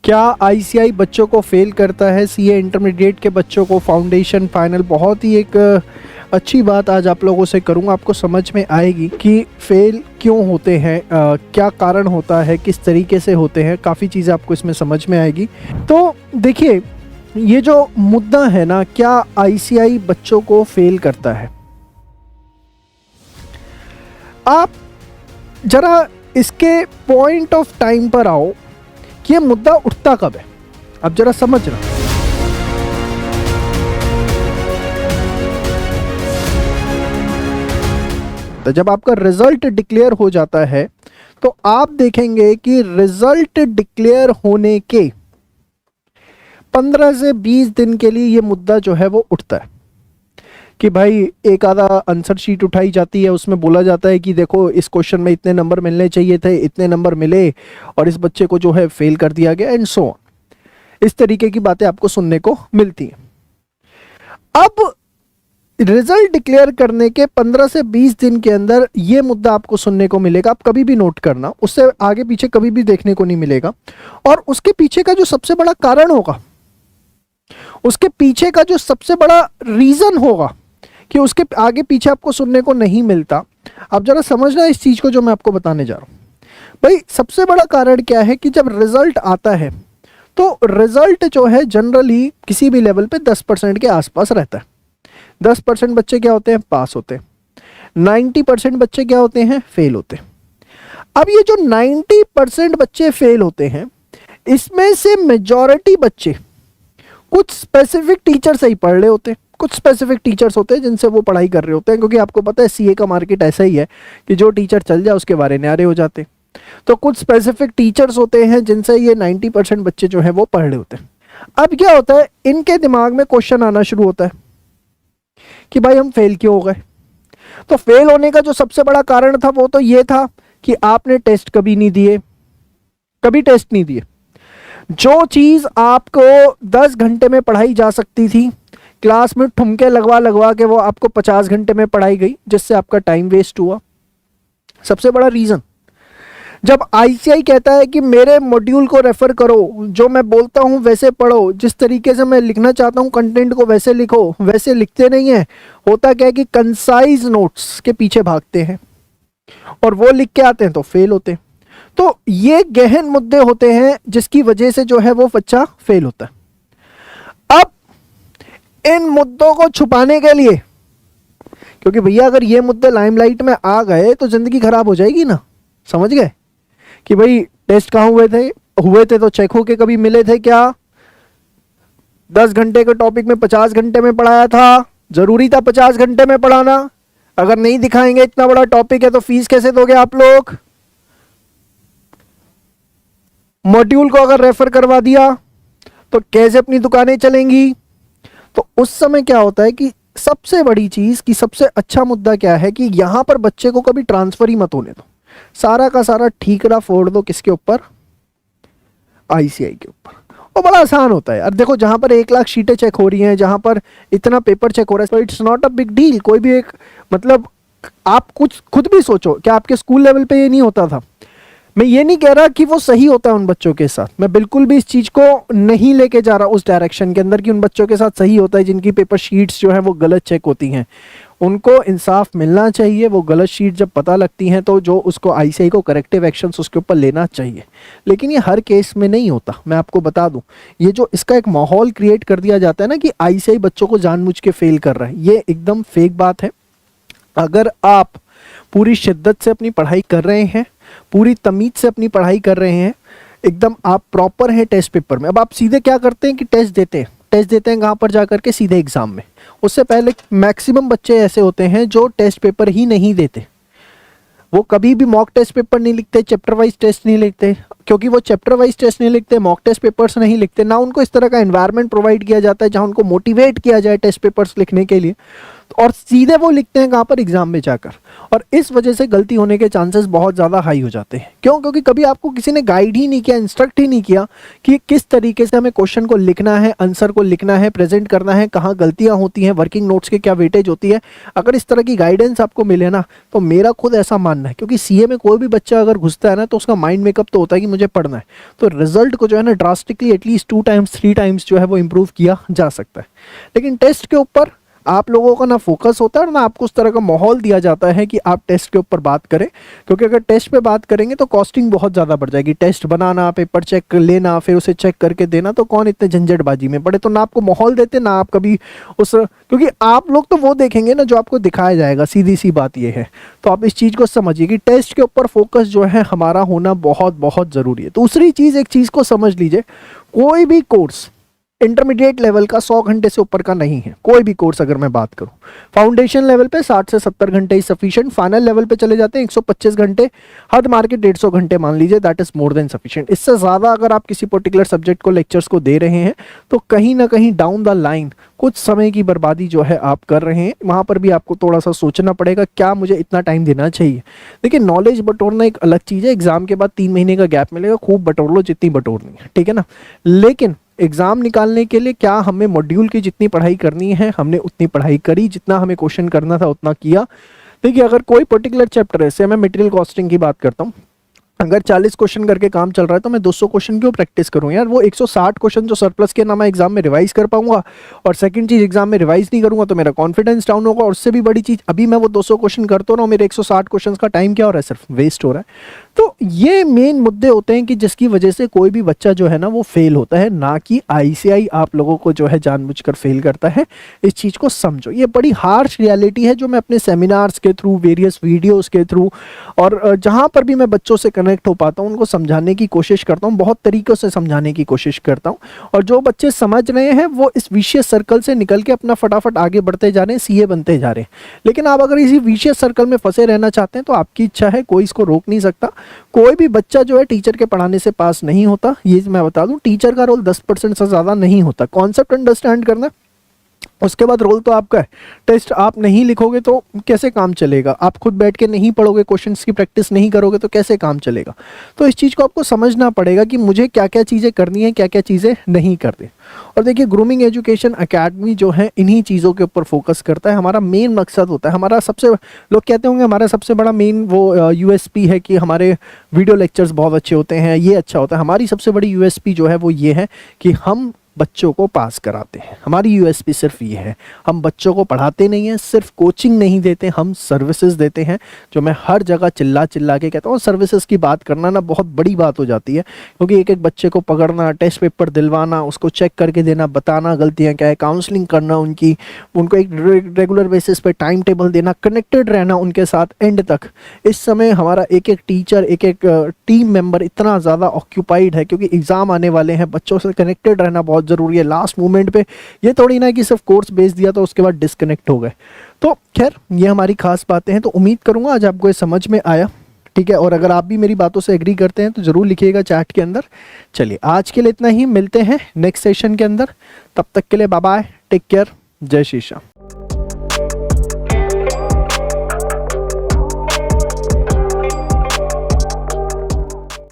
क्या आईसीआई बच्चों को फेल करता है? सीए इंटरमीडिएट के बच्चों को फाउंडेशन फाइनल। बहुत ही एक अच्छी बात आज आप लोगों से करूंगा, आपको समझ में आएगी कि फेल क्यों होते हैं, क्या कारण होता है, किस तरीके से होते हैं। काफ़ी चीज़ें आपको इसमें समझ में आएगी। तो देखिए, ये जो मुद्दा है ना, क्या आईसीआई बच्चों को फेल करता है, आप जरा इसके पॉइंट ऑफ टाइम पर आओ कि ये मुद्दा उठता कब है। अब जरा समझना। तो जब आपका रिजल्ट डिक्लेयर हो जाता है तो आप देखेंगे कि रिजल्ट डिक्लेयर होने के 15 से 20 दिन के लिए ये मुद्दा जो है वो उठता है कि भाई एक आधा आंसर शीट उठाई जाती है, उसमें बोला जाता है कि देखो इस क्वेश्चन में इतने नंबर मिलने चाहिए थे, इतने नंबर मिले और इस बच्चे को जो है फेल कर दिया गया, एंड सो ऑन। इस तरीके की बातें आपको सुनने को मिलती हैं। अब रिजल्ट डिक्लेयर करने के 15 से 20 दिन के अंदर ये मुद्दा आपको सुनने को मिलेगा। आप कभी भी नोट करना, उससे आगे पीछे कभी भी देखने को नहीं मिलेगा। और उसके पीछे का जो सबसे बड़ा कारण होगा, उसके पीछे का जो सबसे बड़ा रीजन होगा कि उसके आगे पीछे आपको सुनने को नहीं मिलता, आप जरा समझना इस चीज को जो मैं आपको बताने जा रहा हूं। भाई सबसे बड़ा कारण क्या है कि जब रिजल्ट आता है तो रिजल्ट जो है जनरली किसी भी लेवल पे 10% के आसपास रहता है। 10% बच्चे क्या होते हैं, पास होते हैं। 90% बच्चे क्या होते हैं, फेल होते हैं। अब ये जो 90% बच्चे फेल होते हैं, इसमें से मेजॉरिटी बच्चे कुछ स्पेसिफिक टीचर से ही पढ़ रहे होते हैं। कुछ स्पेसिफिक टीचर्स होते हैं जिनसे वो पढ़ाई कर रहे होते हैं, क्योंकि आपको पता है सीए का मार्केट ऐसा ही है कि जो टीचर चल जाए उसके बारे न्यारे हो जाते हैं। तो कुछ स्पेसिफिक टीचर्स होते हैं जिनसे ये 90% बच्चे जो है वो पढ़ रहे होते हैं। अब क्या होता है, इनके दिमाग में क्वेश्चन आना शुरू होता है कि भाई हम फेल क्यों हो गए। तो फेल होने का जो सबसे बड़ा कारण था वो तो ये था कि आपने टेस्ट कभी नहीं दिए, कभी टेस्ट नहीं दिए। जो चीज आपको 10 घंटे में पढ़ाई जा सकती थी, क्लास में ठुमके लगवा लगवा के वो आपको 50 घंटे में पढ़ाई गई, जिससे आपका टाइम वेस्ट हुआ। सबसे बड़ा रीजन, जब आईसीआई कहता है कि मेरे मॉड्यूल को रेफर करो, जो मैं बोलता हूं वैसे पढ़ो, जिस तरीके से मैं लिखना चाहता हूं कंटेंट को वैसे लिखो, वैसे लिखते नहीं है। होता क्या है कि कंसाइज नोट्स के पीछे भागते हैं और वो लिख के आते हैं तो फेल होते हैं। तो ये गहन मुद्दे होते हैं जिसकी वजह से जो है वो बच्चा फेल होता है। अब इन मुद्दों को छुपाने के लिए, क्योंकि भैया अगर ये मुद्दे लाइमलाइट में आ गए तो जिंदगी खराब हो जाएगी ना, समझ गए कि भाई टेस्ट कहाँ हुए थे तो चेक होके कभी मिले थे क्या? 10 घंटे के टॉपिक में 50 घंटे में पढ़ाया था, जरूरी था 50 घंटे में पढ़ाना? अगर नहीं दिखाएंगे, इतना बड़ा टॉपिक है तो फीस कैसे दोगे आप लोग? मॉड्यूल को अगर रेफर करवा दिया तो कैसे अपनी दुकानें चलेंगी? तो उस समय क्या होता है कि सबसे बड़ी चीज की सबसे अच्छा मुद्दा क्या है कि यहां पर बच्चे को कभी ट्रांसफर ही मत होने दो। सारा का सारा ठीकरा फोड़ दो किसके ऊपर? आईसीआई के ऊपर। और बड़ा आसान होता है यार। देखो, जहां पर 1 लाख शीटें चेक हो रही हैं, जहां पर इतना पेपर चेक हो रहा है, तो it's not a big deal. कोई भी एक, मतलब आप कुछ खुद भी सोचो, क्या आपके स्कूल लेवल पे ये नहीं होता था? मैं ये नहीं कह रहा कि वो सही होता है उन बच्चों के साथ, मैं बिल्कुल भी इस चीज को नहीं लेके जा रहा उस डायरेक्शन के अंदर कि उन बच्चों के साथ सही होता है जिनकी पेपर शीट्स जो है वो गलत चेक होती हैं। उनको इंसाफ मिलना चाहिए। वो गलत शीट जब पता लगती हैं तो जो उसको आईसीआई को करेक्टिव एक्शंस उसके ऊपर लेना चाहिए। लेकिन ये हर केस में नहीं होता, मैं आपको बता दूं। ये जो इसका एक माहौल क्रिएट कर दिया जाता है ना कि आईसीआई बच्चों को जानबूझ के फेल कर रहा है, ये एकदम फेक बात है। अगर आप पूरी शिद्दत से अपनी पढ़ाई कर रहे हैं, पूरी तमीज से अपनी पढ़ाई कर रहे हैं, एकदम आप प्रॉपर हैं टेस्ट पेपर में। अब आप सीधे क्या करते हैं कि टेस्ट देते हैं कहाँ पर जाकर के? सीधे एग्जाम में। उससे पहले मैक्सिमम बच्चे ऐसे होते हैं जो टेस्ट पेपर ही नहीं देते। वो कभी भी मॉक टेस्ट पेपर नहीं लिखते, चैप्टर वाइज टेस्ट नहीं लिखते। क्योंकि वो चैप्टर वाइज टेस्ट नहीं लिखते, मॉक टेस्ट पेपर्स नहीं लिखते, ना उनको इस तरह का एनवायरनमेंट प्रोवाइड किया जाता है जहां उनको मोटिवेट किया जाए टेस्ट पेपर्स लिखने के लिए। और सीधे वो लिखते हैं कहाँ पर, एग्जाम में जाकर, और इस वजह से गलती होने के चांसेस बहुत ज़्यादा हाई हो जाते हैं। क्यों? क्योंकि कभी आपको किसी ने गाइड ही नहीं किया, इंस्ट्रक्ट ही नहीं किया कि किस तरीके से हमें क्वेश्चन को लिखना है, आंसर को लिखना है, प्रेजेंट करना है, कहाँ गलतियाँ होती हैं, वर्किंग नोट्स के क्या वेटेज होती है। अगर इस तरह की गाइडेंस आपको मिले ना, तो मेरा खुद ऐसा मानना है, क्योंकि सीए में कोई भी बच्चा अगर घुसता है ना, तो उसका माइंड मेकअप तो होता है कि मुझे पढ़ना है, तो रिजल्ट को जो है ना ड्रास्टिकली एटलीस्ट 2 टाइम्स 3 टाइम्स जो है वो इंप्रूव किया जा सकता है। लेकिन टेस्ट के ऊपर आप लोगों का ना फोकस होता है और ना आपको उस तरह का माहौल दिया जाता है कि आप टेस्ट के ऊपर बात करें, क्योंकि अगर टेस्ट पे बात करेंगे तो कॉस्टिंग बहुत ज़्यादा बढ़ जाएगी। टेस्ट बनाना, पेपर चेक लेना, फिर उसे चेक करके देना, तो कौन इतने झंझटबाजी में पड़े। तो ना आपको माहौल देते, ना आप कभी उस, क्योंकि आप लोग तो वो देखेंगे ना जो आपको दिखाया जाएगा, सीधी सी बात ये है। तो आप इस चीज़ को समझिए कि टेस्ट के ऊपर फोकस जो है हमारा होना बहुत बहुत ज़रूरी है। दूसरी चीज़, एक चीज़ को समझ लीजिए, कोई भी कोर्स इंटरमीडिएट लेवल का 100 घंटे से ऊपर का नहीं है। कोई भी कोर्स अगर मैं बात करूं, फाउंडेशन लेवल पे 60 से 70 घंटे ही सफिशिएंट, फाइनल लेवल पे चले जाते हैं 125 घंटे, हद मार के 150 घंटे मान लीजिए, that is more than sufficient. इससे ज़्यादा अगर आप किसी पर्टिकुलर सब्जेक्ट को, लेक्चर्स को दे रहे हैं, तो कहीं ना कहीं डाउन द लाइन कुछ समय की बर्बादी जो है आप कर रहे हैं। वहाँ पर भी आपको थोड़ा सा सोचना पड़ेगा, क्या मुझे इतना टाइम देना चाहिए। देखिए, नॉलेज बटोरना एक अलग चीज़ है, एग्जाम के बाद 3 महीने का गैप मिलेगा, खूब बटोर लो जितनी बटोरनी है, ठीक है ना। लेकिन एग्जाम निकालने के लिए क्या हमें मॉड्यूल की जितनी पढ़ाई करनी है, हमने उतनी पढ़ाई करी, जितना हमें क्वेश्चन करना था उतना किया। देखिए, अगर कोई पर्टिकुलर चैप्टर है, से मैं मटेरियल कॉस्टिंग की बात करता हूँ, अगर 40 क्वेश्चन करके काम चल रहा है, तो मैं 200 क्वेश्चन क्यों प्रैक्टिस करूं यार। वो 160 क्वेश्चन जो सरप्लस के, ना मैं एग्जाम में रिवाइज कर पाऊंगा, और सेकंड चीज, एग्जाम में रिवाइज नहीं करूंगा तो मेरा कॉन्फिडेंस डाउन होगा। और उससे भी बड़ी चीज, अभी मैं वो 200 क्वेश्चन करता रहा हूं, मेरे 160 क्वेश्चन का टाइम क्या हो रहा है, सिर्फ वेस्ट हो रहा है। तो ये मेन मुद्दे होते हैं कि जिसकी वजह से कोई भी बच्चा जो है ना वो फेल होता है, ना कि आईसीआई आप लोगों को जो है जानबूझकर फेल करता है। इस चीज को समझो, ये बड़ी हार्श रियलिटी है जो मैं अपने सेमिनार्स के थ्रू, वेरियस वीडियोस के थ्रू, और जहां पर भी मैं बच्चों से कनेक्ट हो पाता हूं उनको समझाने की कोशिश करता हूं, बहुत तरीकों से समझाने की कोशिश करता हूं। और जो बच्चे समझ रहे हैं वो इस विशियस सर्कल से निकल के अपना फटाफट आगे बढ़ते जा रहे हैं, सीए बनते जा रहे हैं। लेकिन आप अगर इसी विशियस सर्कल में फंसे रहना चाहते हैं तो आपकी इच्छा है, कोई इसको रोक नहीं सकता। कोई भी बच्चा जो है टीचर के पढ़ाने से पास नहीं होता, ये मैं बता दूं। टीचर का रोल 10% से ज़्यादा नहीं होता। कॉन्सेप्ट अंडरस्टैंड करना, उसके बाद रोल तो आपका है। टेस्ट आप नहीं लिखोगे तो कैसे काम चलेगा, आप खुद बैठ के नहीं पढ़ोगे, क्वेश्चंस की प्रैक्टिस नहीं करोगे तो कैसे काम चलेगा। तो इस चीज़ को आपको समझना पड़ेगा कि मुझे क्या क्या चीज़ें करनी है, क्या क्या चीज़ें नहीं करनी। और देखिए, ग्रूमिंग एजुकेशन एकेडमी जो है इन्हीं चीज़ों के ऊपर फोकस करता है। हमारा मेन मकसद होता है, हमारा सबसे, लोग कहते होंगे हमारा सबसे बड़ा मेन वो यूएसपी है कि हमारे वीडियो लेक्चर्स बहुत अच्छे होते हैं, ये अच्छा होता है। हमारी सबसे बड़ी यूएसपी जो है वो ये है कि हम बच्चों को पास कराते हैं। हमारी यूएसपी सिर्फ ये है, हम बच्चों को पढ़ाते नहीं हैं, सिर्फ कोचिंग नहीं देते, हम सर्विसेज देते हैं। जो मैं हर जगह चिल्ला चिल्ला के कहता हूँ, सर्विसेज की बात करना ना बहुत बड़ी बात हो जाती है, क्योंकि एक एक बच्चे को पकड़ना, टेस्ट पेपर दिलवाना, उसको चेक करके देना, बताना गलतियाँ क्या है, काउंसलिंग करना उनकी, उनको एक रेगुलर बेसिस पे टाइम टेबल देना, कनेक्टेड रहना उनके साथ एंड तक। इस समय हमारा एक एक टीचर, एक एक टीम मेंबर इतना ज़्यादा ऑक्यूपाइड है, क्योंकि एग्ज़ाम आने वाले हैं, बच्चों से कनेक्टेड रहना बहुत ज़रूरी है लास्ट मोमेंट पे। ये थोड़ी ना कि सिर्फ कोर्स बेच दिया तो उसके बाद डिस्कनेक्ट हो गए। तो खैर, ये हमारी खास बातें हैं। तो उम्मीद करूंगा आज आपको ये समझ में आया, ठीक है। और अगर आप भी मेरी बातों से एग्री करते हैं तो जरूर लिखिएगा चैट के अंदर। चलिए, आज के लिए इतना ही, मिलते हैं नेक्स्ट सेशन के अंदर। तब तक के लिए बाय बाय, टेक केयर, जय श्री श्याम।